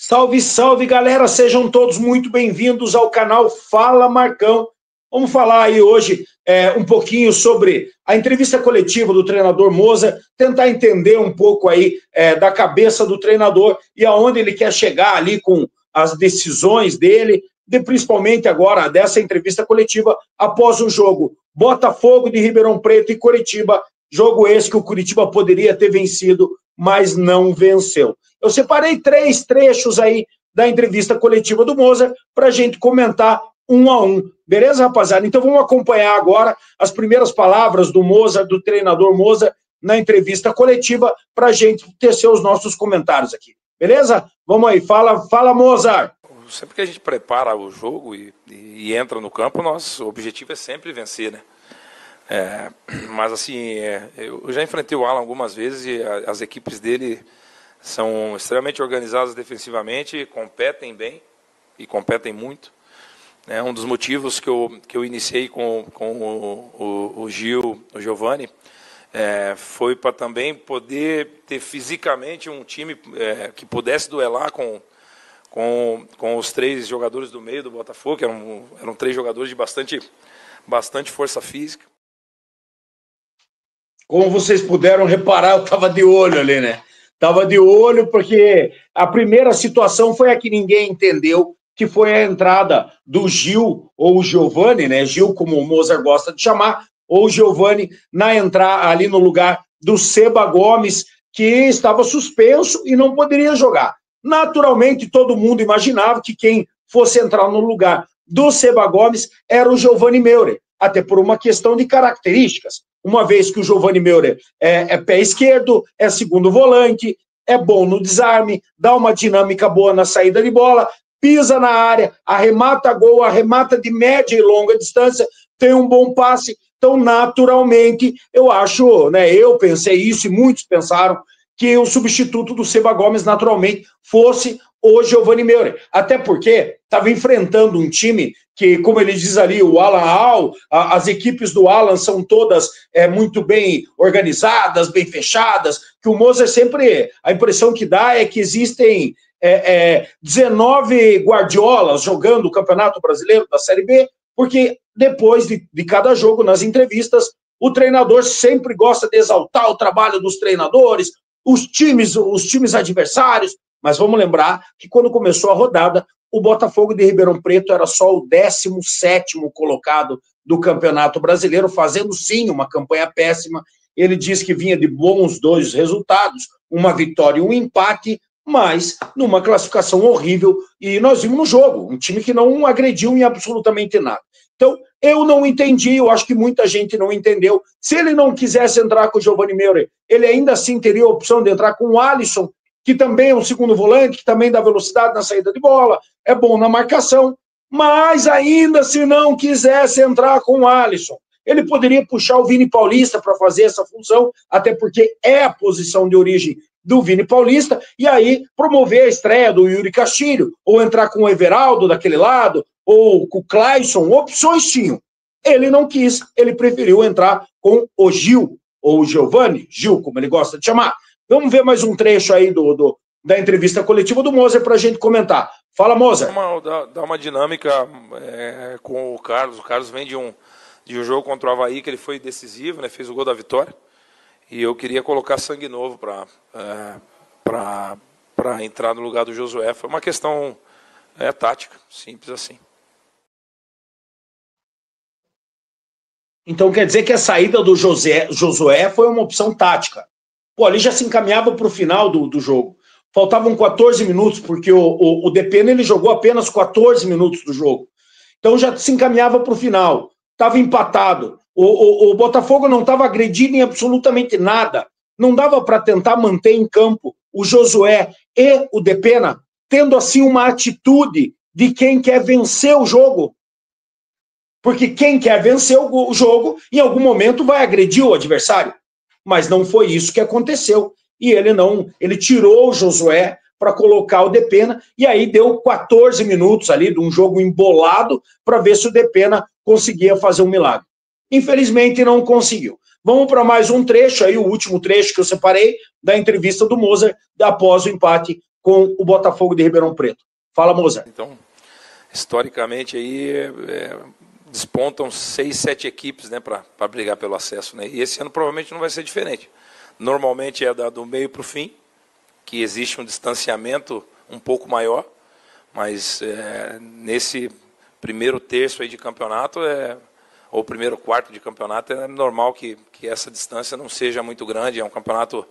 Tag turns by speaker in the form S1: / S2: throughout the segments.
S1: Salve, salve, galera! Sejam todos muito bem-vindos ao canal Fala Marcão. Vamos falar aí hoje um pouquinho sobre a entrevista coletiva do treinador Moza, tentar entender um pouco aí da cabeça do treinador e aonde ele quer chegar ali com as decisões dele, principalmente agora dessa entrevista coletiva após o jogo Botafogo de Ribeirão Preto e Coritiba, jogo esse que o Coritiba poderia ter vencido, mas não venceu. Eu separei 3 trechos aí da entrevista coletiva do Moza para a gente comentar um a um. Beleza, rapaziada? Então vamos acompanhar agora as primeiras palavras do Moza, do treinador Moza, na entrevista coletiva, para a gente tecer os nossos comentários aqui. Beleza? Vamos aí. Fala Moza!
S2: Sempre que a gente prepara o jogo e entra no campo, nosso objetivo é sempre vencer, né? Mas assim, eu já enfrentei o Alan algumas vezes e as equipes dele são extremamente organizadas defensivamente, competem bem e competem muito. Um dos motivos que eu iniciei com o Giovanni, foi para também poder ter fisicamente um time que pudesse duelar com os 3 jogadores do meio do Botafogo, que eram 3 jogadores de bastante força física.
S1: Como vocês puderam reparar, eu estava de olho ali, né? Estava de olho porque a primeira situação foi a que ninguém entendeu, que foi a entrada do Gil, ou o Giovanni, né? Gil, como o Mozart gosta de chamar, ou o Giovanni, na entrada ali no lugar do Seba Gomes, que estava suspenso e não poderia jogar. Naturalmente, todo mundo imaginava que quem fosse entrar no lugar do Seba Gomes era o Giovanni Meurer, até por uma questão de características. Uma vez que o Giovanni Meurer é pé esquerdo, é segundo volante, é bom no desarme, dá uma dinâmica boa na saída de bola, pisa na área, arremata gol, arremata de média e longa distância, tem um bom passe. Então, naturalmente, eu acho, né, eu pensei isso e muitos pensaram que o substituto do Seba Gomes, naturalmente, fosse o Giovanni Meurer. Até porque estava enfrentando um time que, como ele diz ali, o Alan Al, as equipes do Alan são todas muito bem organizadas, bem fechadas, que o Moza sempre, a impressão que dá é que existem 19 Guardiolas jogando o Campeonato Brasileiro da Série B, porque depois de cada jogo, nas entrevistas, o treinador sempre gosta de exaltar o trabalho dos treinadores, os times adversários, mas vamos lembrar que quando começou a rodada, o Botafogo de Ribeirão Preto era só o 17º colocado do Campeonato Brasileiro, fazendo sim uma campanha péssima. Ele diz que vinha de bons 2 resultados, uma vitória e um empate, mas numa classificação horrível, e nós vimos no jogo, um time que não agrediu em absolutamente nada. Então, eu não entendi, eu acho que muita gente não entendeu. Se ele não quisesse entrar com o Giovanni Meurer, ele ainda assim teria a opção de entrar com o Alisson, que também é um segundo volante, que também dá velocidade na saída de bola, é bom na marcação, mas ainda se não quisesse entrar com o Alisson, ele poderia puxar o Vini Paulista para fazer essa função, até porque é a posição de origem do Vini Paulista, e aí promover a estreia do Yuri Castilho, ou entrar com o Everaldo daquele lado, ou com o Clayson, opções tinham. Ele não quis, ele preferiu entrar com o Gil, ou o Giovanni, Gil, como ele gosta de chamar. Vamos ver mais um trecho aí da entrevista coletiva do Moza para a gente comentar. Fala, Moza.
S2: Dá uma dinâmica com o Carlos. O Carlos vem de um jogo contra o Avaí, que ele foi decisivo, né, fez o gol da vitória. E eu queria colocar sangue novo para entrar no lugar do Josué. Foi uma questão tática, simples assim.
S1: Então quer dizer que a saída do Josué foi uma opção tática. Pô, ali já se encaminhava para o final do jogo. Faltavam 14 minutos, porque o Depena ele jogou apenas 14 minutos do jogo. Então já se encaminhava para o final. Estava empatado. O Botafogo não estava agredindo em absolutamente nada. Não dava para tentar manter em campo o Josué e o Depena, tendo assim uma atitude de quem quer vencer o jogo. Porque quem quer vencer o jogo, em algum momento vai agredir o adversário. Mas não foi isso que aconteceu. E ele tirou o Josué para colocar o Depena, e aí deu 14 minutos ali de um jogo embolado para ver se o Depena conseguia fazer um milagre. Infelizmente não conseguiu. Vamos para mais um trecho aí, o último trecho que eu separei da entrevista do Moza após o empate com o Botafogo de Ribeirão Preto. Fala, Moza.
S2: Então, historicamente aí despontam 6, 7 equipes, né, para brigar pelo acesso, né? E esse ano provavelmente não vai ser diferente. Normalmente é do meio para o fim, que existe um distanciamento um pouco maior, mas nesse primeiro terço aí de campeonato, ou primeiro quarto de campeonato, é normal que essa distância não seja muito grande. É um campeonato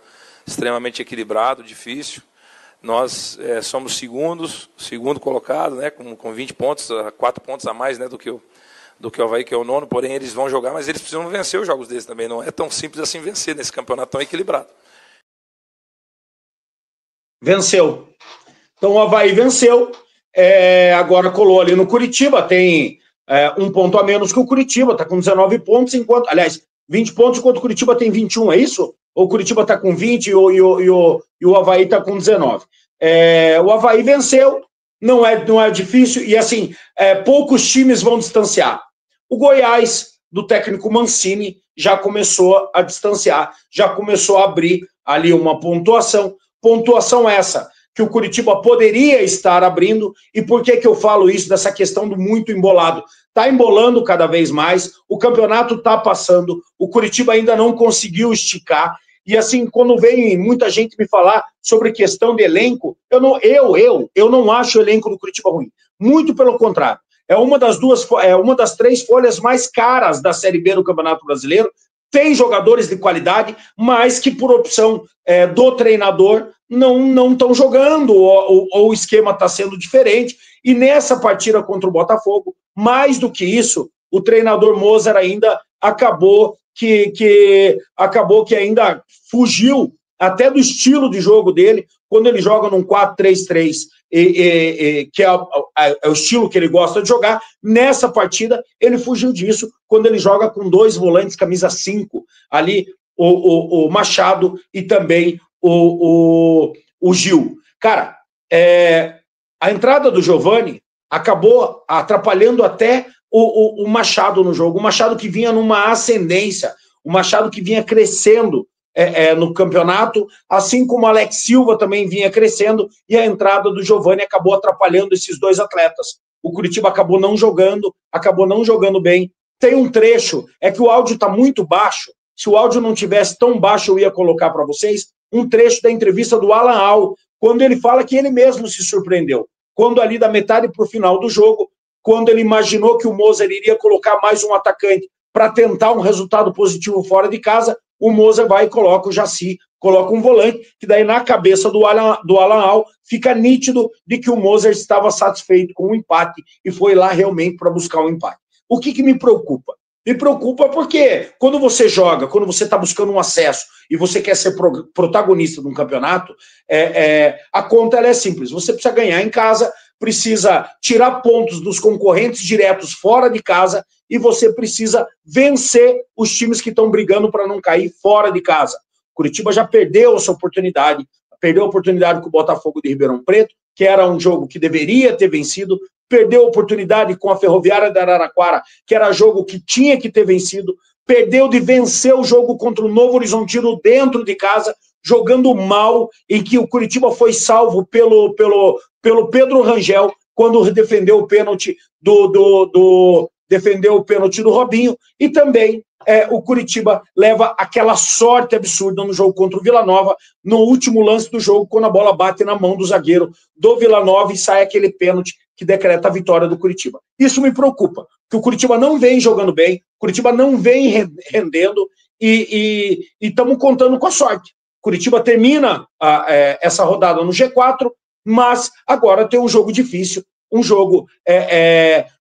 S2: extremamente equilibrado, difícil. Nós somos segundo colocado, né, com 20 pontos, 4 pontos a mais, né, do que o Avaí, que é o nono, porém eles vão jogar, mas eles precisam vencer os jogos deles também. Não é tão simples assim vencer nesse campeonato tão equilibrado.
S1: Venceu. Então o Avaí venceu, agora colou ali no Curitiba, tem 1 ponto a menos que o Curitiba, está com 19 pontos, aliás, 20 pontos, enquanto o Curitiba tem 21, é isso? Ou o Curitiba está com 20 e o Avaí está com 19? O Avaí venceu, não é difícil, e assim, poucos times vão distanciar. O Goiás, do técnico Mancini, já começou a distanciar, já começou a abrir ali uma pontuação essa que o Curitiba poderia estar abrindo. E por que eu falo isso, dessa questão do muito embolado? Está embolando cada vez mais, o campeonato está passando, o Curitiba ainda não conseguiu esticar, e assim, quando vem muita gente me falar sobre questão de elenco, eu não acho o elenco do Curitiba ruim, muito pelo contrário, é uma das 3 folhas mais caras da Série B do Campeonato Brasileiro, tem jogadores de qualidade, mas que por opção do treinador não estão jogando, ou o esquema está sendo diferente. E nessa partida contra o Botafogo, mais do que isso, o treinador Moser ainda acabou que ainda fugiu até do estilo de jogo dele, quando ele joga num 4-3-3, que é o estilo que ele gosta de jogar. Nessa partida, ele fugiu disso, quando ele joga com 2 volantes, camisa 5, ali, o Machado e também o Gil. Cara, a entrada do Giovani acabou atrapalhando até o Machado no jogo, o Machado que vinha numa ascendência, o Machado que vinha crescendo no campeonato, assim como o Alex Silva também vinha crescendo, e a entrada do Giovani acabou atrapalhando esses 2 atletas. O Curitiba acabou não jogando bem. Tem um trecho, que o áudio está muito baixo, se o áudio não tivesse tão baixo eu ia colocar para vocês, um trecho da entrevista do Alan Al, quando ele fala que ele mesmo se surpreendeu, quando ali da metade para o final do jogo, quando ele imaginou que o Moser iria colocar mais um atacante para tentar um resultado positivo fora de casa, o Moser vai e coloca o Jaci, coloca um volante, que daí na cabeça do Alan Al fica nítido de que o Moser estava satisfeito com o empate e foi lá realmente para buscar um empate. O que me preocupa? Me preocupa porque quando você joga, quando você está buscando um acesso e você quer ser protagonista de um campeonato, a conta é simples. Você precisa ganhar em casa, precisa tirar pontos dos concorrentes diretos fora de casa e você precisa vencer os times que estão brigando para não cair fora de casa. Curitiba já perdeu essa oportunidade, perdeu a oportunidade com o Botafogo de Ribeirão Preto, que era um jogo que deveria ter vencido, perdeu a oportunidade com a Ferroviária de Araraquara, que era jogo que tinha que ter vencido, perdeu de vencer o jogo contra o Novo Horizontino dentro de casa, jogando mal, em que o Curitiba foi salvo pelo Pedro Rangel, quando defendeu o pênalti defendeu o pênalti do Robinho, e também o Curitiba leva aquela sorte absurda no jogo contra o Vila Nova, no último lance do jogo, quando a bola bate na mão do zagueiro do Vila Nova e sai aquele pênalti que decreta a vitória do Curitiba. Isso me preocupa, porque o Curitiba não vem jogando bem, o Curitiba não vem rendendo, e estamos contando com a sorte. Curitiba termina essa rodada no G4, mas agora tem um jogo difícil, um jogo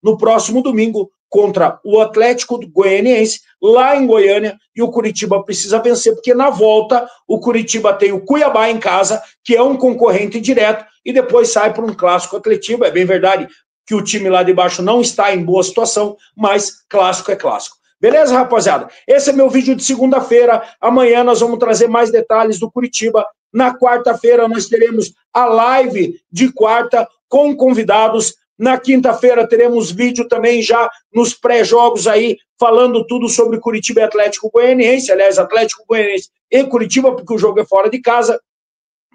S1: no próximo domingo contra o Atlético Goianiense, lá em Goiânia, e o Curitiba precisa vencer, porque na volta o Curitiba tem o Cuiabá em casa, que é um concorrente direto, e depois sai para um clássico Atletiba. É bem verdade que o time lá de baixo não está em boa situação, mas clássico é clássico. Beleza, rapaziada? Esse é meu vídeo de segunda-feira. Amanhã nós vamos trazer mais detalhes do Curitiba. Na quarta-feira nós teremos a live de quarta com convidados. Na quinta-feira teremos vídeo também já nos pré-jogos aí, falando tudo sobre Curitiba e Atlético Goianiense. Aliás, Atlético Goianiense e Curitiba, porque o jogo é fora de casa.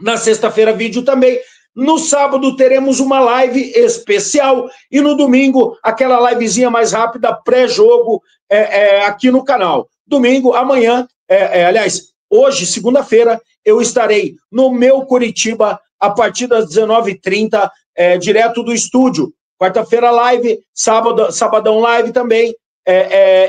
S1: Na sexta-feira, vídeo também. No sábado teremos uma live especial e no domingo aquela livezinha mais rápida pré-jogo aqui no canal. Domingo, amanhã, aliás, hoje, segunda-feira, eu estarei no meu Curitiba a partir das 19h30, direto do estúdio. Quarta-feira live, sabadão live também,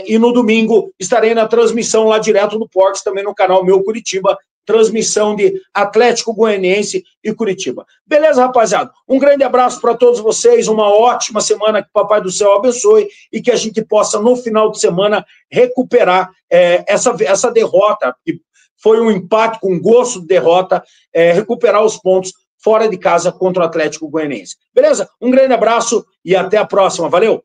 S1: e no domingo estarei na transmissão lá direto do Porcs, também no canal Meu Curitiba, transmissão de Atlético Goianiense e Curitiba. Beleza, rapaziada? Um grande abraço para todos vocês, uma ótima semana, que o Papai do Céu abençoe e que a gente possa, no final de semana, recuperar essa derrota, que foi um empate com gosto de derrota, recuperar os pontos fora de casa contra o Atlético Goianiense. Beleza? Um grande abraço e até a próxima. Valeu!